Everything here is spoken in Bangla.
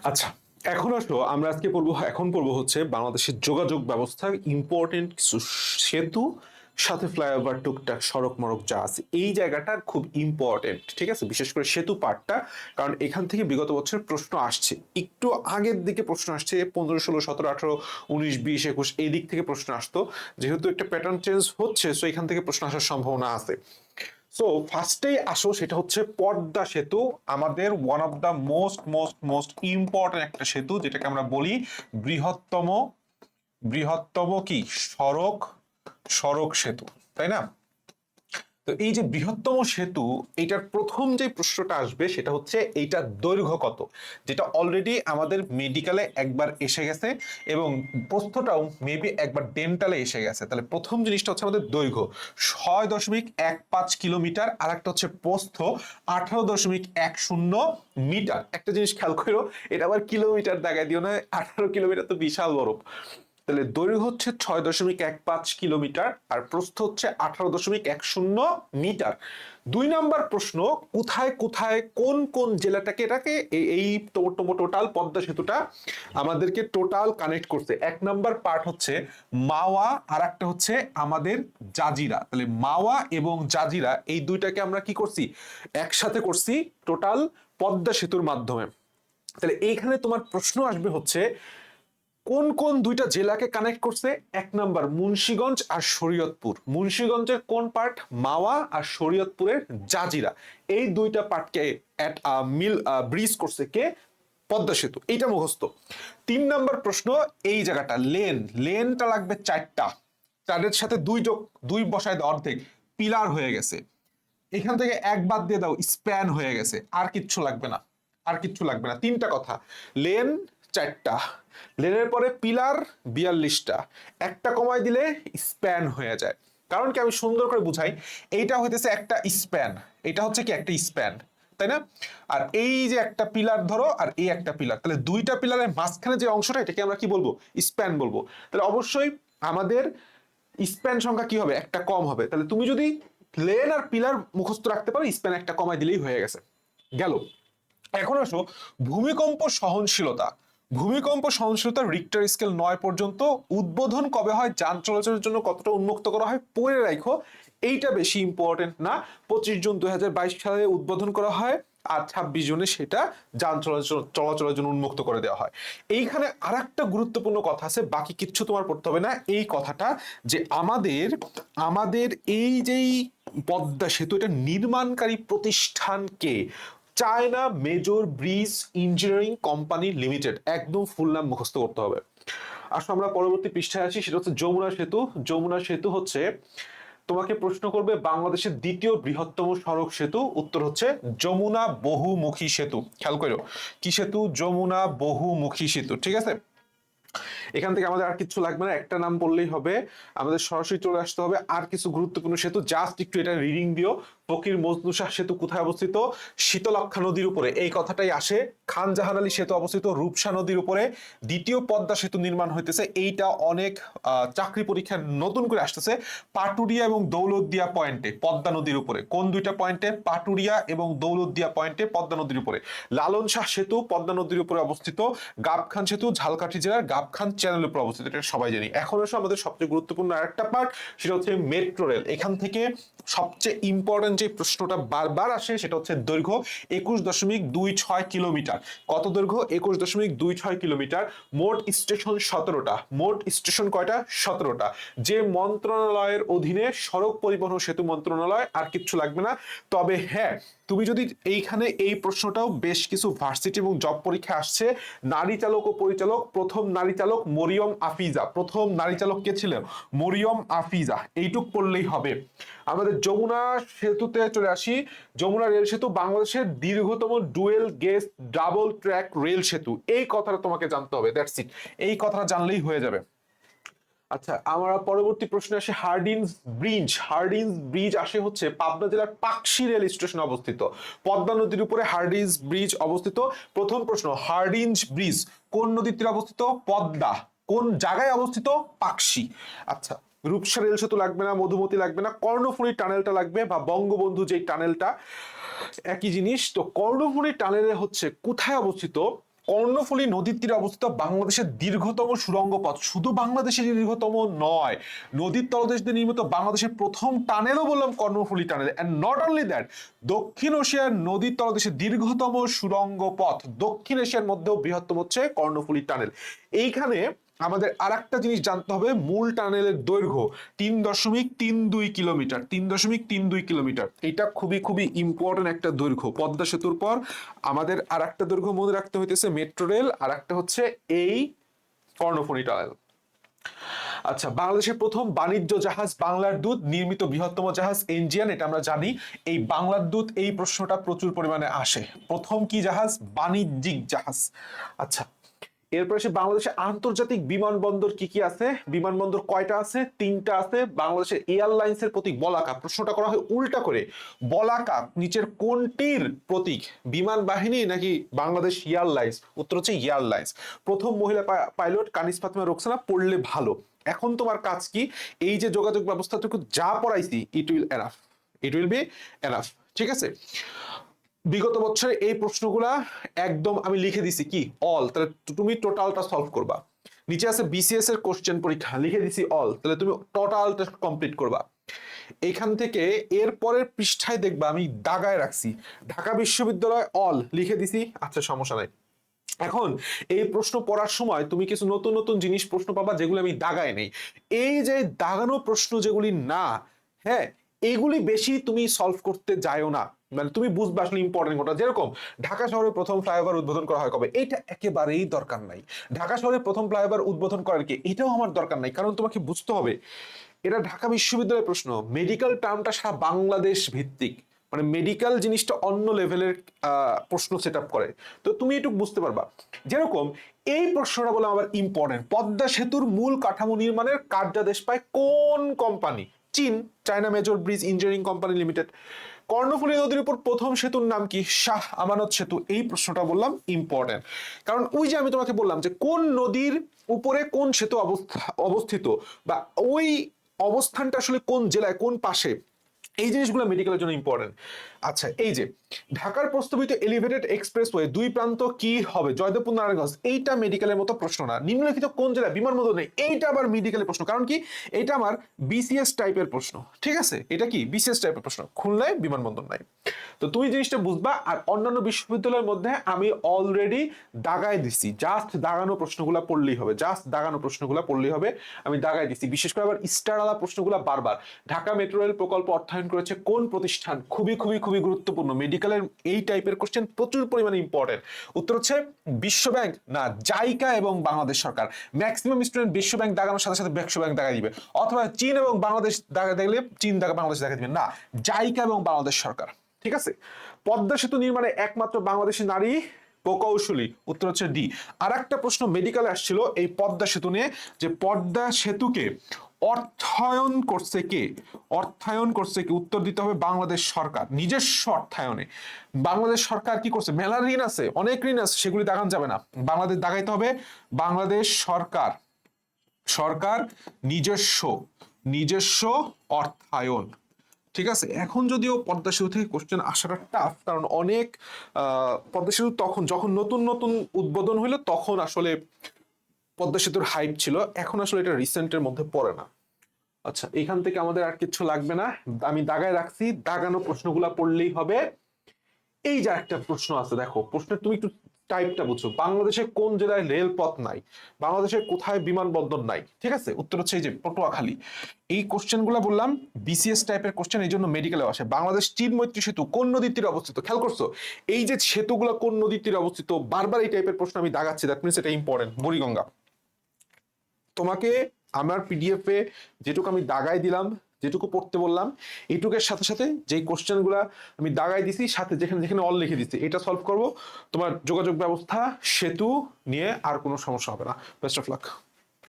আচ্ছা, এখন আসলো আমরা আজকে পড়বো হচ্ছে বাংলাদেশের যোগাযোগ ব্যবস্থার ইম্পর্টেন্ট কিছু সেতু, সাথে ফ্লাইওভার, টুকটাক সড়ক মড়ক যা আছে এই জায়গাটা খুব ইম্পর্টেন্ট, ঠিক আছে? বিশেষ করে সেতু পার্টটা, কারণ এখান থেকে বিগত বছর প্রশ্ন আসছে। একটু আগের দিকে প্রশ্ন আসছে 15, 16, 17, 18, 19, 20, 21 এই দিক থেকে প্রশ্ন আসতো। যেহেতু একটা প্যাটার্ন চেঞ্জ হচ্ছে, সো এখান থেকে প্রশ্ন আসার সম্ভাবনা আছে। সো ফার্স্টেই আসো, সেটা হচ্ছে পদ্মা সেতু, আমাদের one of the most most most important একটা সেতু, যেটাকে আমরা বলি বৃহত্তম বৃহত্তম কি সড়ক সড়ক সেতু, তাই না? তো এই যে বৃহত্তম সেতু, এটার প্রথম যে প্রশ্নটা আসবে সেটা হচ্ছে এইটার দৈর্ঘ্য কত, যেটা অলরেডি আমাদের মেডিকেলে একবার এসে গেছে এবং প্রস্থটাও মেবি একবার ডেন্টালে এসে গেছে। তাহলে প্রথম জিনিসটা হচ্ছে আমাদের দৈর্ঘ্য 6.15 কিলোমিটার, আর একটা হচ্ছে প্রস্থ 18.10 মিটার। একটা জিনিস খেয়াল করো, এটা আবার কিলোমিটার দাগায় দিও না, 18 কিলোমিটার তো বিশাল বড়। তাহলে দৈর্ঘ্য হচ্ছে 6.15 কিলোমিটার আর প্রস্থ হচ্ছে 18.10 মিটার। 2 নম্বর প্রশ্ন, কোথায় কোথায় কোন কোন জেলাটাকে এটাকে এই টোটাল পদ্মা সেতুটা আমাদেরকে টোটাল কানেক্ট করছে? 1 নম্বর পার্ট হচ্ছে মাওয়া, আর একটা হচ্ছে আমাদের জাজিরা। তাহলে মাওয়া এবং জাজিরা এই দুইটাকে আমরা কি করছি? একসাথে করছি টোটাল পদ্মা সেতুর মাধ্যমে। তাহলে এইখানে তোমার প্রশ্ন আসবে হচ্ছে কোন কোন দুইটা জেলাকে কানেক্ট করছে? 1 নম্বর মুন্সিগঞ্জ আর শরীয়তপুর। মুন্সিগঞ্জের কোন পার্ট? মাওয়া, আর শরীয়তপুরের জাজিরা। এই দুইটা পার্টকে ব্রিজ করছে কে? পদ্মা সেতু। এইটা মুখস্থ। 3 নম্বর প্রশ্ন, এই জায়গাটা লেনটা লাগবে 4টা, 4-এর সাথে 2 বসায় দাও, অর্ধেক পিলার হয়ে গেছে। এখান থেকে 1 বাদ দিয়ে দাও, স্প্যান হয়ে গেছে। আর কিচ্ছু লাগবে না, আর কিচ্ছু লাগবে না। 3টা কথা, লেন 4টা, লেনের পরে পিলার 42টা, একটা কমাই দিলে স্প্যান হয়ে যায়। কারণ কি, আমি সুন্দর করে বুঝাই, এইটা হইতেছে একটা স্প্যান, এটা হচ্ছে কি একটা স্প্যান, তাই না? আর এই যে একটা পিলার ধরো, আর এই একটা পিলার, তাহলে দুইটা পিলারের মাঝখানে যে অংশটা, এটাকে আমরা কি বলবো? স্প্যান বলবো। তাহলে অবশ্যই আমাদের স্প্যান সংখ্যা কি হবে? একটা কম হবে। তাহলে তুমি যদি লেন আর পিলার মুখস্থ রাখতে পারো, স্প্যান একটা কমাই দিলেই হয়ে গেছে। গেল। এখন আসো ভূমিকম্প সহনশীলতা। ভূমিকম্প সহনশীলতা রিক্টার স্কেল 9 পর্যন্ত। উদ্বোধন কবে হয়? যান চলাচলের জন্য কতটা উন্মুক্ত করা হয় পড়ে রাখো, এইটা বেশি ইম্পর্টেন্ট না। 25 জুন 2022 সালে উদ্বোধন করা হয়, আর 26 জুনে সেটা যান চলাচলের জন্য উন্মুক্ত করে দেওয়া হয়। এইখানে আর একটা গুরুত্বপূর্ণ কথা আছে, বাকি কিচ্ছু তোমার পড়তে হবে না। এই কথাটা যে আমাদের আমাদের এই যেই পদ্মা সেতু, এটা নির্মাণকারী প্রতিষ্ঠানকে China major bridge engineering company limited. একদম ফুল নাম মুখস্থ করতে হবে। আসলে আমরা পরবর্তী পৃষ্ঠায় আছি, সেটা হচ্ছে যমুনা সেতু। যমুনা সেতু হচ্ছে, তোমাকে প্রশ্ন করবে বাংলাদেশের দ্বিতীয় বৃহত্তম সড়ক সেতু, উত্তর হচ্ছে যমুনা বহুমুখী সেতু। খেয়াল করো, কি সেতু? যমুনা বহুমুখী সেতু, ঠিক আছে? এখান থেকে আমাদের আর কিছু লাগবে না, একটা নাম বললেই হবে। আমাদের সরাসরি চলে আসতে হবে আর কিছু গুরুত্বপূর্ণ সেতু, জাস্ট একটু এটা রিডিং দিও। ফকির মজনু শাহ সেতু কোথায় অবস্থিত? শীতলক্ষ্যা নদীর উপরে, এই কথাটাই আসে। খান জাহান আলী সেতু অবস্থিত রূপসা নদীর উপরে। দ্বিতীয় পদ্মা সেতু নির্মাণ হইতেছে, এইটা অনেক চাকরি পরীক্ষায় নতুন করে আসতেছে, পাটুরিয়া এবং দৌলতদিয়া পয়েন্টে পদ্মা নদীর উপরে। কোন দুইটা পয়েন্টে? পাটুরিয়া এবং দৌলতদিয়া পয়েন্টে পদ্মা নদীর উপরে। লালন শাহ সেতু পদ্মা নদীর উপরে অবস্থিত। গাবখান সেতু ঝালকাঠি জেলার গাবখান চ্যানেলের উপর অবস্থিত, এটা সবাই জানি। এখন আসলে আমাদের সবচেয়ে গুরুত্বপূর্ণ আরেকটা পার্ট, সেটা হচ্ছে মেট্রো রেল। এখান থেকে সবচেয়ে ইম্পর্টেন্ট যে প্রশ্নটা বারবার আসে, সেটা হচ্ছে দৈর্ঘ্য 21.26 কিলোমিটার। কত দৈর্ঘ্য? 21.26 কিলোমিটার। মোট স্টেশন 17টা। মোট স্টেশন কয়টা? 17টা। যে মন্ত্রণালয়ের অধীনে সড়ক পরিবহন ও সেতু মন্ত্রণালয়। আর কিচ্ছু লাগবে না। তবে হ্যাঁ, তুমি যদি এইখানে এই প্রশ্নটাও বেশ কিছু ভার্সিটি এবং জব পরীক্ষা আসছে, নারী চালক ও পরিচালক, প্রথম নারী চালক মরিয়ম আফিজা। প্রথম নারী চালক কে ছিলেন? মরিয়ম আফিজা। এইটুক পড়লেই হবে। আমাদের যমুনা সেতুতে চলে আসি। যমুনা রেল সেতু বাংলাদেশের দীর্ঘতম dual gauge double track rail সেতু। এই কথাটা তোমাকে জানতে হবে, দ্যাটস ইট। এই কথাটা জানলেই হয়ে যাবে। আচ্ছা, আমরা পরবর্তী প্রশ্নে আসে হার্ডিঞ্জ ব্রিজ। হার্ডিঞ্জ ব্রিজ আসে হচ্ছে পাবনা জেলার পাকশি রেল স্টেশনে অবস্থিত। পদ্মা নদীর উপরে হার্ডিঞ্জ ব্রিজ অবস্থিত। প্রথম প্রশ্ন, হার্ডিঞ্জ ব্রিজ কোন নদীর তীরে অবস্থিত? পদ্মা। কোন জায়গায় অবস্থিত? পাকশি। আচ্ছা, রূপসা রেল সেতু লাগবে না, মধুমতি লাগবে না, কর্ণফুলী টানেলটা লাগবে, বা বঙ্গবন্ধু যে টানেলটা, একই জিনিস। তো কর্ণফুলী টানেলে হচ্ছে কোথায় অবস্থিত? কর্ণফুলী নদীর তীরে অবস্থিত বাংলাদেশের দীর্ঘতম সুড়ঙ্গ পথ। শুধু বাংলাদেশের দীর্ঘতম নয়, নদীর তলদেশ দিয়ে নির্মিত বাংলাদেশের প্রথম টানেলও বললাম Karnaphuli tunnel. And not only that, দক্ষিণ এশিয়ার নদীর তলদেশের দীর্ঘতম সুড়ঙ্গ পথ, দক্ষিণ এশিয়ার মধ্যেও বৃহত্তম হচ্ছে কর্ণফুলী টানেল। এইখানে আমাদের আর একটা জিনিস জানতে হবে, মূল টানেলের দৈর্ঘ্য 3.32 কিলোমিটার, 3.32 কিলোমিটার। এটা খুবই খুবই ইম্পর্টেন্ট একটা দৈর্ঘ্য। পদ্মা সেতুর পর আমাদের আর একটা দৈর্ঘ্য মনে রাখতে হইতেছে মেট্রো রেল, আর একটা হচ্ছে এই কর্ণফুলী টানেল। আচ্ছা, বাংলাদেশের প্রথম বাণিজ্য জাহাজ বাংলার দূত, নির্মিত বৃহত্তম জাহাজ এনজিয়ান, এটা আমরা জানি। এই বাংলার দূত, এই প্রশ্নটা প্রচুর পরিমাণে আসে। প্রথম কি জাহাজ? বাণিজ্যিক জাহাজ। আচ্ছা, এরপরে সে বাংলাদেশে আন্তর্জাতিক বিমানবন্দর কি কি আছে? বিমানবন্দর কয়টা আছে? 3টা আছে। বাংলাদেশের এয়ারলাইন্সের প্রতীক বলাকা। প্রশ্নটা করা হয় উল্টা করে, বলাকা নিচের কোনটির প্রতীক? বিমান বাহিনী নাকি বাংলাদেশ এয়ারলাইন্স? উত্তর হচ্ছে এয়ারলাইন্স। প্রথম মহিলা পাইলট কানিস ফাতেমা রোকসানা। পড়লে ভালো। এখন তোমার কাজ কি? এই যে যোগাযোগ ব্যবস্থাটুকু যা পড়াইছি, it will enough, it will be enough. ঠিক আছে, বিগত বছরে এই প্রশ্নগুলা একদম আমি লিখে দিছি কি অল, তাহলে তুমি টোটালটা সলভ করবা। নিচে আছে বিসিএস এর কোশ্চেন পরীক্ষা, লিখে দিছি অল, তাহলে তুমি টোটালটা কমপ্লিট করবা। এখান থেকে এর পরের পৃষ্ঠায় দেখবা আমি দাগায় রাখছি ঢাকা বিশ্ববিদ্যালয় অল, লিখে দিছি। আচ্ছা, সমস্যা নাই। এখন এই প্রশ্ন পড়ার সময় তুমি কিছু নতুন নতুন জিনিস প্রশ্ন পাবা যেগুলো আমি দাগায় নেই। এই যে দাগানো প্রশ্ন যেগুলি না, হ্যাঁ, এগুলি বেশি তুমি সলভ করতে যাও না। মানে তুমি বুঝবে আসলে ইম্পর্টেন্ট কোনটা। যেরকম ঢাকা শহরে প্রথম ফ্লাইওভার উদ্বোধন করা হয় কবে, এইটা একেবারেই দরকার নাই। ঢাকা শহরে প্রথম ফ্লাইওভার উদ্বোধন করার কি, এটাও আমার দরকার নাই, কারণ তোমাকে বুঝতে হবে এটা ঢাকা বিশ্ববিদ্যালয়ের প্রশ্ন। মেডিকেল টার্মটা সারা বাংলাদেশ ভিত্তিক, মানে মেডিকেল জিনিসটা অন্য লেভেলের প্রশ্ন সেট আপ করে, তো তুমি একটু বুঝতে পারবা। যেরকম এই প্রশ্নটা বলে আবার ইম্পর্টেন্ট, পদ্মা সেতুর মূল কাঠামো নির্মাণের কার্যাদেশ পায় কোন কোম্পানি? চীন, China major bridge engineering company limited. Karnaphuli নদীর উপর প্রথম সেতুর নাম কি? শাহ আমানত সেতু। এই প্রশ্নটা বললাম ইম্পর্টেন্ট, কারণ ওই যে আমি তোমাকে বললাম যে কোন নদীর উপরে কোন সেতু অবস্থিত, বা ওই অবস্থানটা আসলে কোন জেলায়, কোন পাশে, এই জিনিসগুলো মেডিকেলের জন্য ইম্পর্টেন্ট। আচ্ছা, এই যে ঢাকার প্রস্তাবিত এলিভেটেড এক্সপ্রেসওয়ে দুই প্রান্ত কি হবে? জয়দেবপুর, নারায়ণগঞ্জ। এইটা মেডিকেলের মতো প্রশ্ন না। নিম্নলিখিত কোন জেলায় বিমানবন্দর নেই? এইটা আবার মেডিকেলের প্রশ্ন, কারণ কি এটা আমার বিসিএস টাইপের প্রশ্ন। ঠিক আছে, এটা কি বিসিএস টাইপের প্রশ্ন, খুলনায় বিমানবন্দর নাই। তো তুমি জিনিসটা বুঝবা। আর অন্যান্য বিশ্ববিদ্যালয়ের মধ্যে আমি অলরেডি দাগায় দিছি, জাস্ট দাগানো প্রশ্নগুলো পড়লেই হবে, জাস্ট দাগানো প্রশ্নগুলো পড়লেই হবে। আমি দাগায় দিছি। বিশেষ করে আবার স্টার আলা প্রশ্নগুলো বারবার। ঢাকা মেট্রো রেল প্রকল্প অর্থায়ন করেছে কোন প্রতিষ্ঠান? খুবই খুবই খুবই গুরুত্বপূর্ণ। মেডিকেলের এই টাইপের কোশ্চেন প্রচুর পরিমাণে ইম্পর্টেন্ট। উত্তর হচ্ছে বিশ্ব ব্যাংক না জাইকা এবং বাংলাদেশ সরকার। ম্যাক্সিমাম স্টুডেন্ট বিশ্ব ব্যাংক দাগানোর সাথে সাথে বিশ্ব ব্যাংক দাগাই দিবে, অথবা চীন এবং বাংলাদেশ দাগা দেখলে চীন দাগা বাংলাদেশ দেখা দিবে না, জাইকা এবং বাংলাদেশ সরকার। ঠিক আছে, পদ্মা সেতু নির্মাণে একমাত্র বাংলাদেশি নারী প্রকৌশলী। উত্তর হচ্ছে ডি। আর একটা প্রশ্ন মেডিকেলে আসছিল এই পদ্মা সেতু নিয়ে, যে পদ্মা সেতুকে অর্থায়ন করছে কে? অর্থায়ন করছে কি? উত্তর দিতে হবে বাংলাদেশ সরকার, নিজস্ব অর্থায়নে। বাংলাদেশ সরকার কি করছে? মেলা ঋণ আছে, অনেক ঋণ আছে, সেগুলি দাগান যাবে না। বাংলাদেশ দাগাইতে হবে বাংলাদেশ সরকার, সরকার নিজস্ব, নিজস্ব অর্থায়ন। ঠিক আছে, এখন যদিও পদ্মা সেতু থেকে কোশ্চেন আসাটা টাফ, কারণ অনেক পদ্মা সেতু তখন যখন নতুন নতুন উদ্বোধন হইলো তখন আসলে পদ্মা সেতুর হাইপ ছিল, এখন আসলে এটা রিসেন্টের মধ্যে পড়ে না। আচ্ছা, এখান থেকে আমাদের আর কিছু লাগবে না, আমি দাগায় রাখছি, দাগানো প্রশ্নগুলা পড়লেই হবে। এই যে একটা প্রশ্ন আছে, দেখো প্রশ্নের তুমি একটু টাইপটা বুঝছো। বাংলাদেশে কোন জেলায় রেলপথ নাই? বাংলাদেশের কোথায় বিমানবন্দর নাই? ঠিক আছে, উত্তর হচ্ছে এই যে পটুয়াখালী। এই কোশ্চেনগুলো বললাম বিসিএস টাইপের কোশ্চেন, এই জন্য মেডিকেলে আসে। বাংলাদেশ চীন মৈত্রী সেতু কোন নদীর তীরে অবস্থিত? খেয়াল করছো এই যে সেতুগুলো কোন নদীর তীরে অবস্থিত, বারবার এই টাইপের প্রশ্ন আমি দাগাচ্ছি, দ্যাট মিনস এটা ইম্পর্টেন্ট। বুড়িগঙ্গা। তোমাকে আমার পিডিএফ এ যেটুকু আমি দাগাই দিলাম, যেটুকু পড়তে বললাম, এইটুকের সাথে সাথে যেই কোশ্চেনগুলো আমি দাগাই দিছি, সাথে যেখানে যেখানে অল লিখে দিচ্ছি, এটা সলভ করব। তোমার যোগাযোগ ব্যবস্থা, সেতু নিয়ে আর কোনো সমস্যা হবে না। Best of luck.